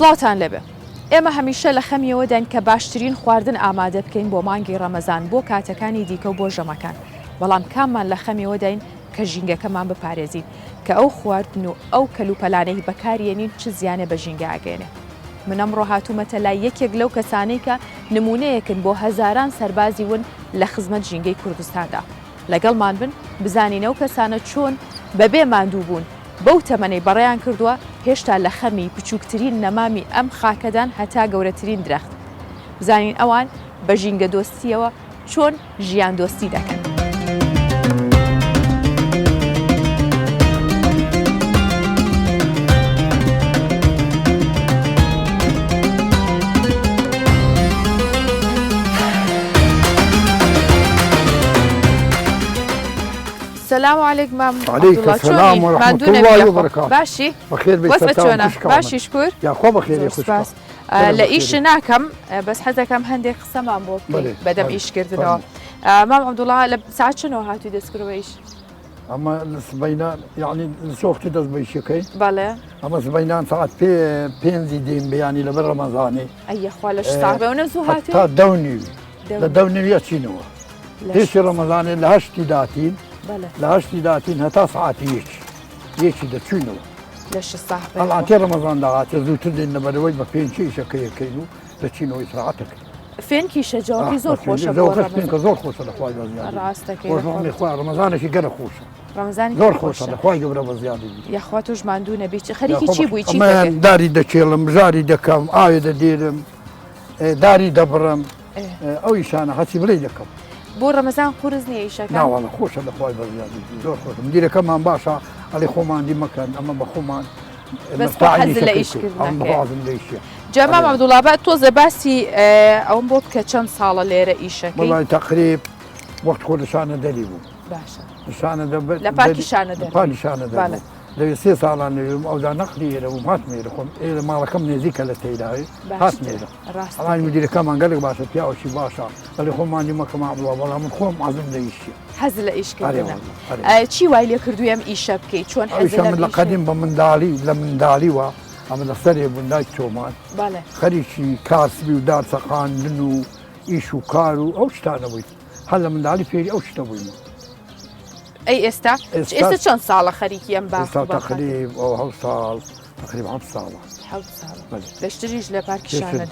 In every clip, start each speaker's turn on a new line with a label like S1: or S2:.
S1: سڵاوتان لەبێ. ئێمە هەمیشە لە خەمیەوە دەین کە باشترین خواردن ئامادە بکەین بۆ مانگی ڕەمەزان بۆ کاتەکانی دیکە و بۆ ژەمەکان. بەڵام کاممان لە خەمیەوە دەین کە ژینگەکەمان بپارێزین کە ئەو خواردن و ئەو کەلوپەلانەی بەکارێنین چ زیانە بە ژینگە ئاگەێنێ. من ئەمڕۆ هاتوومەتە لای یەکێک لەو کەسانەی کە نمونەیەکن بۆ هەزاران سەربازی ون لە خزمەت ژینگەی کوردستاندا. لەگەڵمان بن بزانین ئەو کەسانە چۆن بەبێ ماندوو بوون بەو تەمەنەی بەڕێیان کردووە هێشتا لە خەمی بچووکترین نەمامی ئەم خاکەدان هەتا گەورەترین درەخت. بزانین ئەوان بە ژینگە دۆستیەوە چۆن ژیان دۆستی دەکەن. السلام عليكم مام
S2: وعليكم السلام ورحمة الله وبركاته.
S1: باشي
S2: بخير
S1: بيتنا باشي شكور
S2: يا أخوة بخير يا خوش
S1: لإيش ناكم بس حتى كم هندي قسم بوكي بدم إيش كردنا مام عبد الله ساعات شنو هاتوا يذكروا إيش
S2: أما السبينان يعني نشوف تدز بيشكي
S1: بله
S2: أما السبينان ساعات بينزي دين بيعني لبر رمضاني
S1: أي أخوة ليش صعبة ونزو هاتوا
S2: حتى دوني يا شنو ليش رمضاني لهاش تداتين لهاش تداتين هتا ساعات يش ده شنو
S1: ليش الصعبة
S2: العتير رمضان دعات زوجت لنا بدوي بفين شيء شكي كيلو لشنو يسرعتك
S1: فين كيشة جوابي زور خوشة
S2: زور فين زور خوشة الأخوة زيادة
S1: راستك
S2: يا أخوة رمضان شيء قرا خوشة
S1: رمضان
S2: زور خوشة الأخوة قبل زيادة
S1: يا أخواتوش ما عندنا بيش خليكي تشي بوي تشي
S2: ما داري دشيلم جاري دكم آية ديرم داري دبرم أو يشانة حسي بلي دكم
S1: بو رمضان خورزني ايش كان؟
S2: لا والله خوش الأخوة زيادة زور خوشة مدير كمان باشا على خومان دي مكان أما بخومان
S1: بس بحزل ايش كذا جماعة عبد الله بقى توزع باسي او مبوب كم صالة ليرة ايش
S2: والله تقريب وقت كل شانة دليبو
S1: باشا
S2: شانة دب
S1: لا باكي شانة دليبو
S2: باكي شانة دليبو لو يصير صالة اليوم او ذا نقلي لو ما تميلكم إذا ما ركمني ذيك التيلاي هات ميلك أنا مدير كمان قال لك باشا تيا وشي باشا قال لي خو ما عندي مكان عبد الله والله من خوم عزم ليش
S1: حزل ايش كذا شي وايلي كردو يم ايش بكي شلون حزل
S2: من القديم لمن دالي وا أما السريع بنداي تومان
S1: بله
S2: خريشي كاسبي ودار سقان لنو إيشو كارو أو شتانا بوي هلا من دالي فيري أو شتا بوي
S1: أي استا شون صالة خريكي يم باخ
S2: تقريب أو هاو صال تقريبا 5 صالة
S1: 5 صالة ليش تجيش لبارك شانة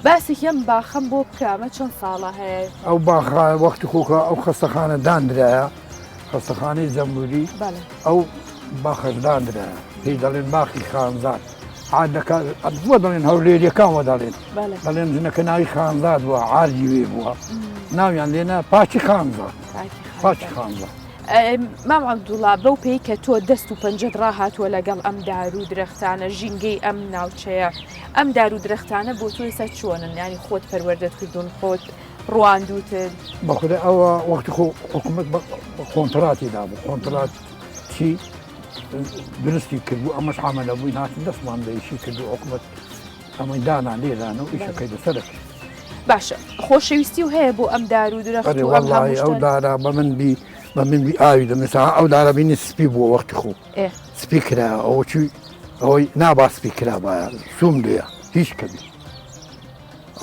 S1: بس يم باخم بو بكامة شون صالة هي
S2: أو باخ وقت خوكا أو خستخانة داندرا خستخانة زنبوري
S1: بله
S2: أو باخ داندرا هي دالين باخي خانزاد عادك ودالين هوليري كان ودالين دالين زنك ناي خانزاد وعارجي ويبوا ناو يعني لنا باشي خانزاد باشي خانزاد
S1: مام عبد الله بو بي كتو دستو پنجد راهات ولا قال ام دارو درختانه جينجي ام ناوچيا ام دارو درختانه بو تو يسات شونن يعني خود پروردت كردون خود رواندوت
S2: باخذ او وقت حكومه كونتراتي دابو كونترات شي درستي كردو امش عمل ابوي ناس دسمان دي شي كردو حكومه اما دانا عليه لانه ايش كيد سلك
S1: باشا خوشويستي وهي بو ام دارو درخت و ام
S2: والله او دارا بمن بي آيدا مثلا او دارا بيني سبي بو وقت خو
S1: ايه
S2: سبيكرا او شي او نابا سبيكرا با سوم ديا هيش كبي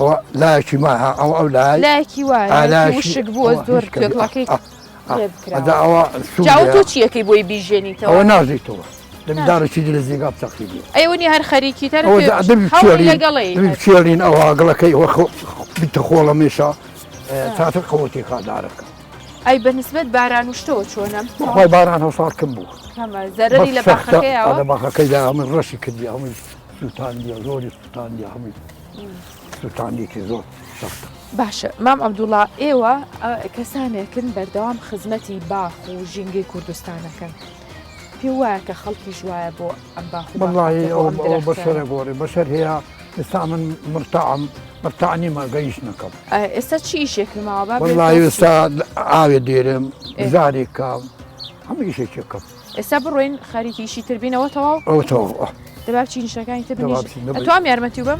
S2: او لا شي معها او لا
S1: كي واي وش بو دور تطلقي
S2: هذا او سوم
S1: جاوتو تشي كي بو بيجيني تو
S2: او نازيتو لم دار شي ديال الزيقاب تقريبا
S1: ايوني هر خريكي تعرف
S2: دبي بشيرين او اقلكي بنت خوله ميشا تعرف قوتي قادرك
S1: اي بالنسبه باران وشتو شلونم
S2: خوي باران هو صار كمبو
S1: كما زرري لباخكي
S2: انا باخكي دا من رشي كدي هم سلطان دي زوري سلطان دي هم سلطان دي كزور
S1: باشا مام عبد الله ايوا كسانكن بردوام خدمتي باخ وجينجي كردستانكن في واك خلقي جوايا بو ام باخ
S2: والله او بشر غوري بشر هي استعمل مرتعني ما قيشنا كم
S1: اسا شي شكل مع باب
S2: والله اسا عاوي ديرم زاري كم هم شي كم
S1: اسا بروين خارجي شي تربينه وتو
S2: او تو
S1: دباب شي نشكاين تبني تو ام يرمتي وبم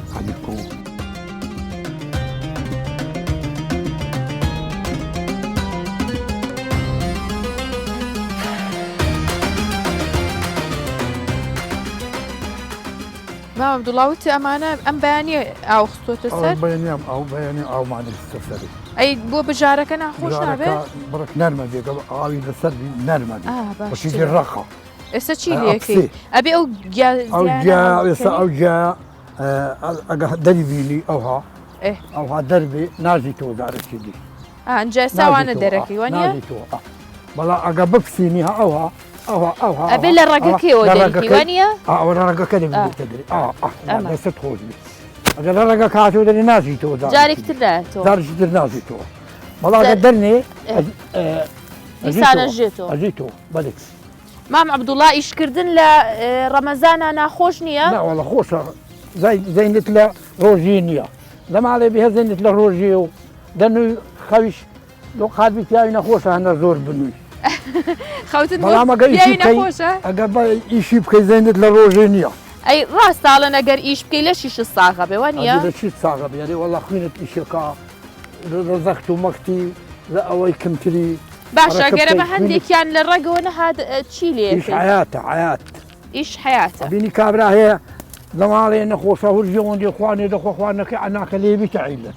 S1: مام عەبدوڵڵا ئەمانە ئەم بەیانی ئاوخستۆتە سەر
S2: بەیانیم ئەو بەیانی ئاومانی سەری
S1: ئەی بۆ بژارەکە ناخۆش نابێت
S2: بڕک نەرمە بێگە ئاوی لەسەر نەرمە بەشی ڕەخە
S1: ئێستا چی لەکەی ئەبێ ئەو
S2: ئێستا ئەو جا ئەگە دەریبینی ئەوها دەربێ نازی تۆ دارەکی دی
S1: ئەنجا ساوانە دەرەکەی وانە
S2: بەڵا ئەگە بپسینی ئەوها
S1: ئەبێ لە ڕێگەکەیەوە دەرەکەی وانە
S2: ئەوە ڕێگەکە دەبێتە لەسەر خۆشبی ئەگە لە ڕێگە کاتۆ دەری نازی تۆ
S1: جارێکتر لاتۆ
S2: دارشتر نازی تۆ بەڵا ئەگە دەرنێ
S1: ئەژێتەوە
S2: ئەژی تۆ بەڵێ
S1: مام عەبدوڵڵا ئیشکردن لە ڕەمەزانە ناخۆش نییە؟
S2: ناوەڵە خۆشە زەینت لە ڕۆژی نییە لەماڵێ بێ زەینت لە ڕۆژی و دەنووی خەویش لۆ قادبی پیاوی نەخۆشە هەنە زۆر بنووی
S1: خەوتن
S2: ئەگە بە ئیشی بکەی زەینت لە ڕۆژێ نییە
S1: ئەی ڕاستاڵە نەگەر ئیش بکەی لە شیش ساغە بێوە نییە؟
S2: لە چیت ساغە بێ وەڵا خوێنت ئیشەکە ڕزەخت و مەکتی لە ئەوەی کەمتری
S1: باشە گەرەمە هەندێکیان لە ڕێگەوە نەهات چی لێ
S2: حیاتە
S1: ئیش حیاتە
S2: بینی کابرا هەیە لە ماڵێ نەخۆشە هورژی ئەوەندێ خوانێ دەخواخواانەکە ئەناکە لێبی تەعیلە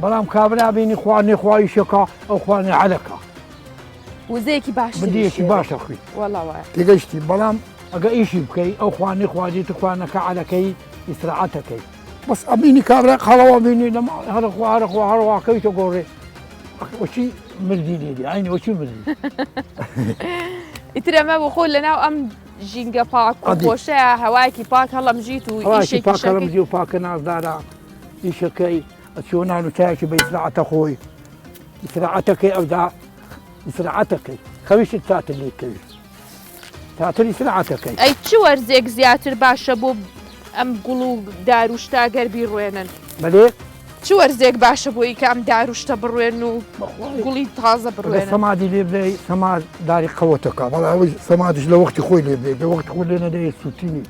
S2: بەڵام کابرا بینی خوانێ خوایشەکە ئەو خوانێ عەلەکە
S1: وزەیەکی باش
S2: بدیەکی باشە خوی تێگەشتی بەڵام ئەگە ئیشی بکەی ئەو خوانی خوادیت خوانەکە عەلەکەی ئیسراعەتەکەی بەس ئەبینی کابرا خەڵەوە بینی لە هەرخوا هەڕواکەویتە گۆڕێ وەچی مردی لێدی ئاینی وەچی مردی
S1: ئیترەمە بۆ خۆ لەناو ئەم ژینگە پاک و خۆشەیە هەوایەکی پاک هەڵەمژیت و
S2: ئیشێکی پاکەڵەمژی و پاکە نازدارە ئیشەکەی ئەچۆ نان و چایەکی بە ئیسراعەتە خۆی ئیسراعەتەکەی ئەودا ئیسراعەتەکەی خەویشت تاتر لێکەوی تاتر ئیسراعەتەکەی
S1: ئەی چ وەرزێک زیاتر باشە بۆ ئەم گوڵ و داروشتا گەربی ڕوێنن
S2: بەلێ
S1: چ وەرزێک باشە بۆی کە ئەم داروشتە بڕوێن و گوڵی تازە بڕوێن
S2: سەمادی لێ بدەی سەماد داری قەوەتەکە بەڵام ئەوەی سەمادش لە وەختی خۆی لێ بدەی لە وەختی خۆی لێ نەدەی سووتینی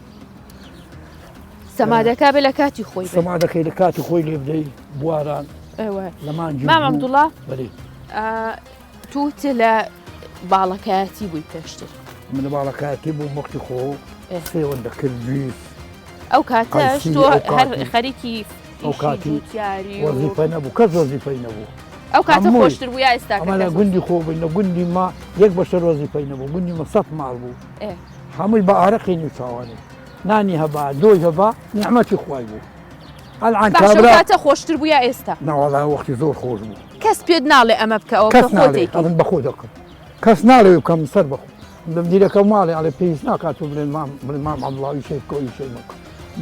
S1: سەمادەکە بێ لە کاتی خۆی
S2: سەمادەکەی لە کاتی خۆی لێ بدەی بواران لەمانجی
S1: مام عەبدوڵڵا توت لە باڵەکایەتی بووی پێشتر
S2: من لە باڵەکایەتی بوو وەختی خۆ سێوەندە کرد دویست
S1: ئەو کاتەش تۆ هەر خەریکی
S2: ئەو کاتی وەزیفە نەبوو کەس وەزیفەی نەبوو
S1: ئەو کاتە خۆشتر بوو یا ئێستا
S2: ئەمە لە گوندی خۆ بووین لە گوندی ما یەک بەشەر وەزیفەی نەبوو گوندی مە 100 ماڵ بوو هەمووی بە ئارەقی نیوچاوانێ نانی هەبا دۆی هەبا نیعمەتی خوای بوو ئەلعان
S1: کاتە خۆشتر بوو یا ئێستا
S2: ناوەڵا وەختی زۆر خۆش بوو
S1: کەس پێت ناڵێ ئەمە بکەوە
S2: ئەڵن بەخۆ دەکەم کەس ناڵێ بکەم سەر بەخۆ دیرەکە ماڵێ ئەڵێ پێویست ناکات و بڵێن مام عەبدوڵڵا شەی بکە ئیشەی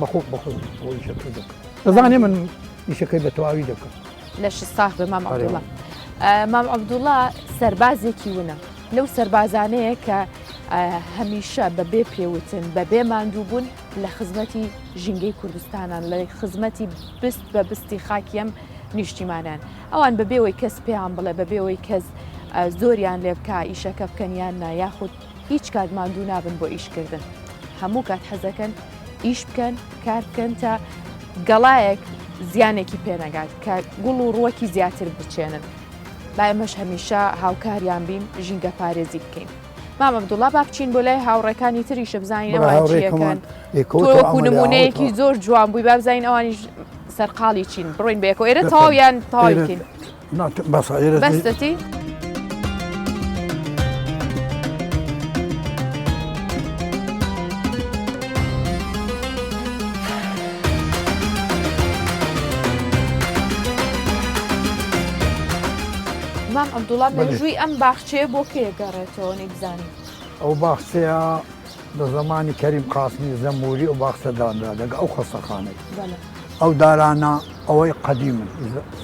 S2: مەکە بەخۆ ئیشەکە دەکەم دەزانێ من ئیشەکەی بە تەواوی دەکەم
S1: لە شساخ بە مام عەبدوڵڵا مام عەبدوڵڵا سەربازێکی ونە لەو سەربازانەیە کە هەمیشە بەبێ پێوتن بەبێ ماندوو بوون لە خزمەتی ژینگەی کوردستانان لە خزمەتی بست بە بستی خاکیم نیشتیمانان ئەوان بەبێەوەی کەس پێیان بڵێ بەبێەوەی کەس زۆریان لێ بکە ئیشەکە بکەنیان نایاخود هیچ کات ماندوو نابن بۆ ئیشکردن هەموو کات حەزەکەن ئیش بکەن کار بکەن تا گەڵایەک زیانێکی پێنەگات کە گوڵ و ڕووەکی زیاتر بچێنن با ئێمەش هەمیشە هاوکاریان بین ژینگە پارێزی بکەین مام عەبدوڵڵا با بچین بۆ لای هاوڕێکانی تریشە بزانینەوە چیەکەن تۆوەکو نمونەیەکی زۆر جوان بووی با بزانین ئەوانیش سەرقاڵی چین بڕۆین بێکەوە ئێرە تەواویان تەواوی بکەین بەستەتی مام عەبدوڵڵا مێژووی ئەم باخچەیە بۆ کێ گەڕێتەوە نەیبزانین
S2: ئەو باخچەیە لە زمانی کەریم قاسمی زەموری ئەو باخچە دانرا لەگە ئەو خەستەخانەی ئەو دارانە ئەوەی قەدیمن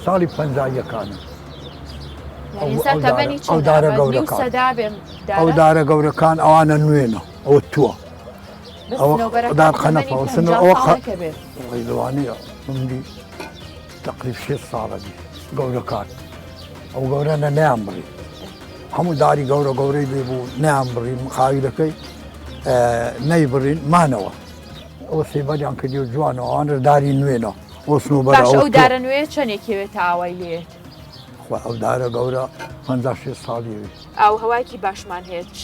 S2: ساڵی 50یەکانن ئەو دارە گەورەکان ئەو دارە گەورەکان ئەوانە نوێنە ئەوە تووە ئەو قەنەفەوسن ئەوە لەوانەیە مندی تقریب 6 ساڵە گەورەکان ئەو گەورە لە نیان بڕی هەموو داری گەورە گەورەی لێ بوو نیان بڕی مخاویلەکەی نەیبڕین مانەوە ئەوە سێبەریان کردی و جوانەوە ئەوانە داری نوێنە ئەو سنوبەر
S1: ئەو دارە نوێ چەندێکەوێت ئاوای لێت
S2: ئەو دارە گەورە 56 ساڵی
S1: ئاو هەواکی باشمان هەیە چ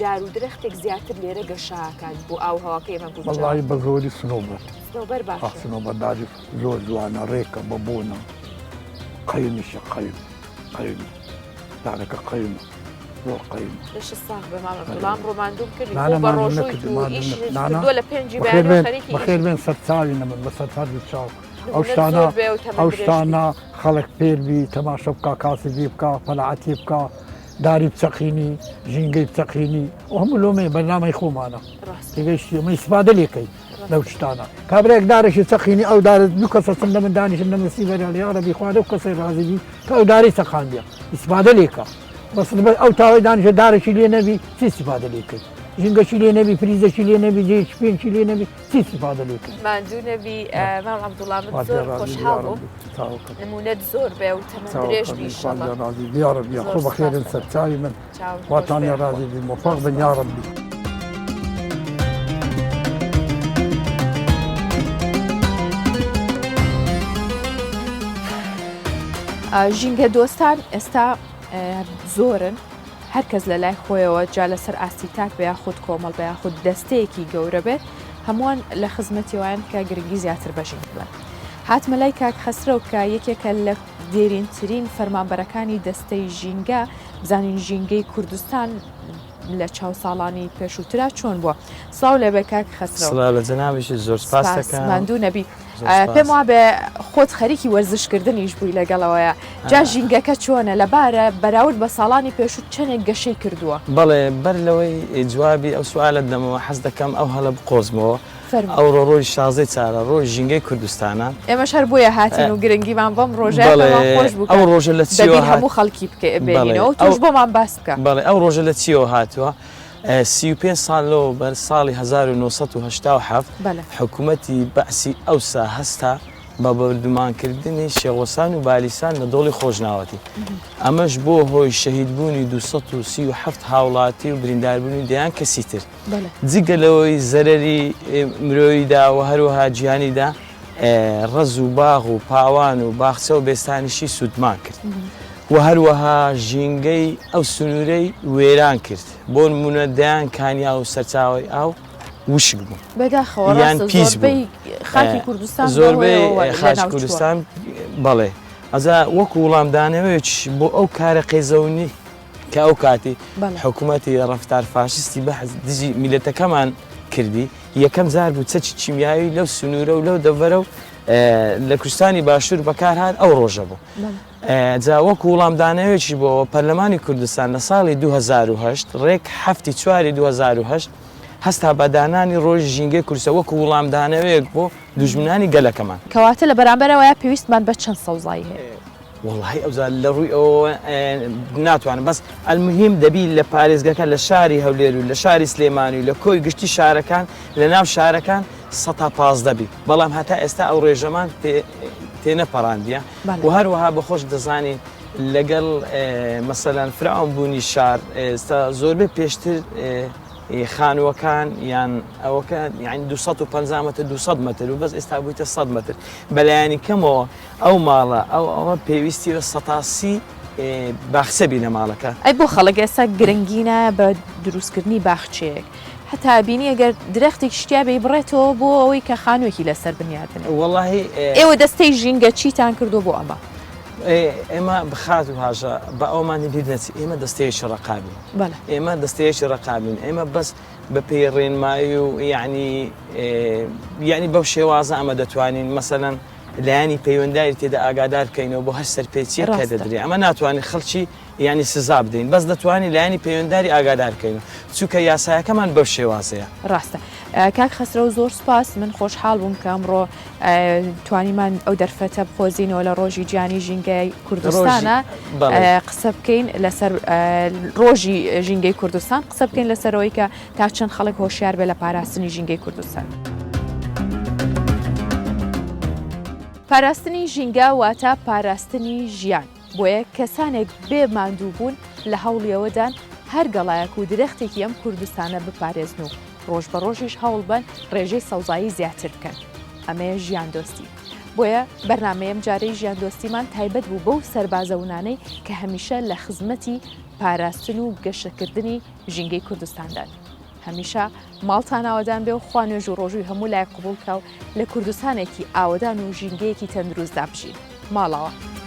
S1: دار و درەختێک زیاتر لێرە گەشاکات بۆ ئاو هەواکە ئێمە
S2: وەڵی بە زۆری سنۆبەر
S1: سنۆبەر باش
S2: سنۆبەرداری زۆر جوانە ڕێکە بە بوونە قەیمیشە قەیم دارەکە قەیمە زۆر قەیم
S1: لەش ساغ بە مامەڵام ڕۆماندوم کردی بە ڕۆژووی و ئیش کردووە لە پێنجی
S2: بەخێر بێن سەرچاوی نەمن بە سەرچاو چاو ئەو شتانە خەڵک پێربی تەماشە بکە کاسی بی بکە پەلعەتی بکە داری بچەقینی ژینگەی بچەقینی و هەموو لۆمێ بەرنامەی خۆمانە تێگەیشتیمە ئیسپادە لێکەی لەو شتانە کابرێک دارێکی چەقینی ئەو دارت دوو کەسە چەند لە من دانیشن نەمەسی بەریا یاڕەبی خوارە و کەسەی ڕازیبی کە ئەو داری چەقاندیە ئیسپادە لێکە بەس ئەو تاوای دانیشە دارێکی لێ نەبی چی ئیسپادە لێکەی ژینگەشی لێ نەبی پریزەشی لێ نەبی جێش پێنجی لێ نەبی چی ئیسپادە لێکەی
S1: ماندوو نەبی مام عەبدوڵڵا من زۆر خۆشحاڵ بووم نمونەت زۆر بێ و تەمەن درێژ بی
S2: ئینشاڵڵا یا ڕەبی خۆ بەخێرن سەرچاوی من واتانیا ڕازی بی موفەق بن یا ڕەبی
S1: ژینگە دۆستان ئێستا زۆرن هەرکەس لە لای خۆیەوە جا لەسەر ئاستیتاک بە یاخود کۆمەڵ بە یاخود دەستەیەکی گەورە بێت هەمووان لە خزمەتیوان کە گرنگی زیاتر بەژین بڵێن هاتمە لای کاک خەسرەو کە یەکێکە لە دێرینترین فەرمانبەرەکانی دەستەی ژینگە بزانین ژینگەی کوردستان لە چاو ساڵانی پێشووترا چۆن بووە ساو لێ بە کاک خەسرەوە
S3: لە جەنابیشی زۆر سپاس دەکەم
S1: ماندوو نەبی پێم وا بێ خۆت خەریکی وەرزشکردنیش بووی لەگەڵەوەیە جا ژینگەکە چۆنە لەبارە بەراورد بە ساڵانی پێشووت چەندێک گەشەی کردووە
S3: بەڵێ بەر لەوەی جوابی ئەو سوالت دەمەوە حەز دەکەم ئەو هەڵە بقۆزمەوە ئەو ڕۆژ 16 چارە ڕۆژ ژینگەی کوردستانە
S1: ئێمەش هەر بۆیە هاتین و گرنگیمان بەم ڕۆژە خۆش بوو
S3: ئەو ڕۆژە لە چیەوە
S1: هەموو خەڵکی بکەبێنەوە توش بۆمان باس بکە
S3: بەڵێ ئەو ڕۆژە لە چیەوە هاتووە 35 ساڵ لەوە بەر ساڵی 1970 حکوومەتی بەعسی ئەوسا هەستا بە بەردومانکردنی شێخوەسان و بالیسان لە دۆڵی خۆشناوەتی ئەمەش بۆ هۆی شەهیدبوونی 237 هاوڵاتی و برینداربوونی دەیان کەسی تر جگە لەوەی زەرەری مرۆییدا و هەروەها گیانیدا ڕز و باغ و پاوان و باخچە و بێستانیشی سوودمان کرد و هەروەها ژینگەی ئەو سنوورەی وێران کرد بۆ نمونە دەیان کانیا و سەرچاوی ئاو وشک بوو
S1: بەداخەوە
S3: پیس بوو
S1: خاکی کوردستان
S3: زۆربەی خاچ کوردستان بەڵێ ئەزا وەکو وڵامدانەوەیەک بۆ ئەو کارە قێزەونی کە ئەو کاتی حکوومەتی ڕەفتار فاشستی بەحەز دژی میلەتەکەمان کردی یەکەم جار بوو چەکی چیمیایی لەو سنوورە و لەو دەڤەرە و لە کوردستانی باشوور بەکارهات ئەو ڕۆژە بوو جا وەکو وڵامدانەوەیەکی بۆ پەرلەمانی کوردستان لە ساڵی 2008 ڕێک هەفتی 4 2008 هەستا بەدانانی ڕۆژ ژینگەی کوردستان وەکو وڵامدانەوەیەک بۆ دوژمنانی گەلەکەمان
S1: کەواتە لە بەرامبەرەوەیە پێویستمان بە چەند سەوزایی هەیە
S3: وڵی ئەوزا لە ڕووی ئەوە ناتوانم بەس ئەلمهم دەبی لە پارێزگەکە لە شاری هەولێر و لە شاری سلێمانی و لە کۆی گشتی شارەکان لە ناو شارەکان 115 بی بەڵام هەتا ئێستا ئەو ڕێژەمان تێنەپەڕاندیە و هەروەها بەخۆش دەزانین لەگەڵ مەسەلەن فراوان بوونی شار ئێستا زۆربەی پێشتر خانووەکان یان ئەوەکە یعنی 250 متر 200 متر و بەس ئێستا بوویتە 100 متر بەلایانی کەمەوە ئەو ماڵە ئەوە پێویستی بە 180 باخچە بینە ماڵەکە
S1: ئەی بۆ خەڵک ئێستا گرنگینە بە دروستکردنی باخچەیەک هەتا بینی ئەگەر درەختێک شتیا بێ بڕێتەوە بۆ ئەوەی کە خانوویەکی لەسەر بنیاتن
S3: وەڵاهی
S1: ئێوە دەستەی ژینگە چیتان کردو بۆ ئەمە
S3: ئێمە بخات و هاژە بە ئەومانی بیر نەچی ئێمە دەستەیەکی ڕقابین ئێمە دەستەیەکی ڕقابین ئێمە بەس بە پێی ڕێنمایی و یعنی بەو شێوازە ئەمە دەتوانین مەسەلەن لایانی پەیوەندداری تێدا ئاگادار بکەینەوە بۆ هەر سەرپێچیە کە دەدرێ ئەمە ناتوانین خەڵکی یعنی سزا بدەین بەس دەتوانین لایانی پەیوەندداری ئاگادار بکەین چووکە یاسایەکەمان بەو شێوازەیە
S1: ڕاستە کاک خەسرە و زۆر سپاس من خۆشحاڵ بووم کە ئەمڕۆ توانیمان ئەو دەرفەتە بخۆزینەوە لە ڕۆژی گیانی ژینگەی کوردستانە قسە بکەین لەسەر ڕۆژی ژینگەی کوردستان قسە بکەین لەسەرەوەی کە تا چەند خەڵک هۆشیار بێ لە پاراستنی ژینگەی کوردستان. پاراستنی ژینگە واتە پاراستنی ژیان بۆیە کەسانێک بێ ماندوو بوون لە هەوڵیەوەدان هەر گەڵایەک و درەختێکی ئەم کوردستانە بپارێزن و ڕۆژ بە ڕۆژیش هەوڵ بن ڕێژەی سەوزایی زیاتر بکەن ئەمەیە ژیان دۆستی بۆیە بەرنمەیەم جارەی ژیان دۆستیمان تایبەت بوو بەو سەربازەونانەی کە هەمیشە لە خزمەتی پاراستن و گەشتکردنی ژینگەی کوردستاندان. هەمیشە ماڵتان ئاوادان بێ و خوا نوێژ و ڕۆژووی هەموو لای قبول بکەو لە کوردستانێکی ئاوادان و ژینگەیەکی تەندروست دابژین. ماڵەوە.